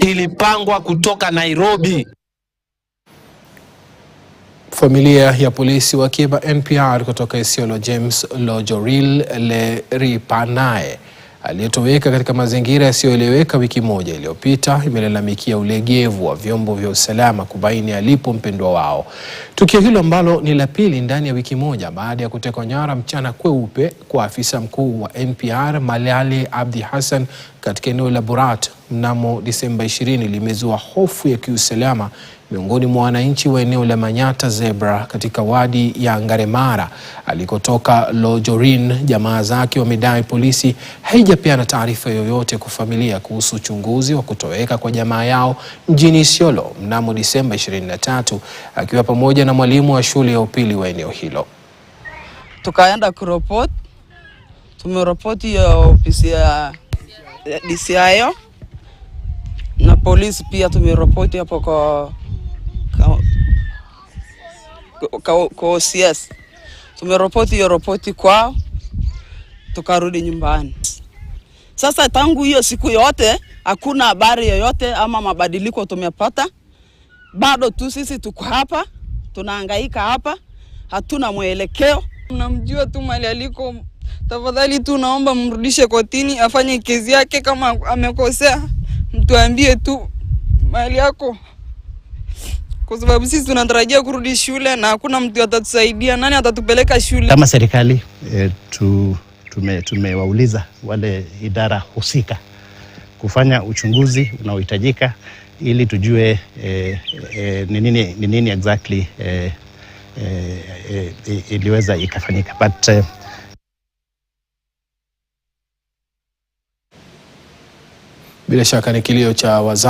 ilipangwa kutoka Nairobi. Familia ya polisi wa Kiba NPR kutoka Isiolo James Lojoril Leripanae aliyetoweka katika mazingira yasiyoeleweka wiki moja iliyopita imelalamikia ulegevu wa vyombo vya usalama kubaini alipo mpendwa wao. Tukio hilo ambalo ni la pili ndani ya wiki moja baada ya kutekwa nyara mchana kweupe kwa afisa mkuu wa NPR Malale Abdi Hassan katika eneo la Borat mnamo Disemba 20 limezua hofu ya kiusalama miongoni mwa wananchi wa eneo la Manyata Zebra katika wadi ya Ngaremara alikotoka Lojorin. Jamaa zake wamedai polisi haijapeana taarifa yoyote kwa familia kuhusu uchunguzi wa kutoweka kwa jamaa yao mjini Isiolo mnamo Disemba 23 akiwa pamoja na mwalimu wa shule ya upili wa eneo hilo. Tukaenda kuripoti, tumeripoti ya ofisi ya DCIO na polisi pia tumeripoti hapo kwa OCS. Tumeripoti hiyo ripoti kwao, tukarudi nyumbani. Sasa tangu hiyo siku yote hakuna habari yoyote ama mabadiliko tumepata. Bado tu sisi tuko hapa, tunahangaika hapa, hatuna mwelekeo. Mnamjua tu mali aliko, tafadhali tu naomba mrudishe kotini afanye kesi yake. Kama amekosea mtuambie tu mali yako, kwa sababu sisi tunatarajia kurudi shule na hakuna mtu atatusaidia. Nani atatupeleka shule? Kama serikali tumewauliza wale idara husika kufanya uchunguzi unaohitajika ili tujue ni nini exactly iliweza ikafanyika. But bila shaka ni kilio cha wazazi.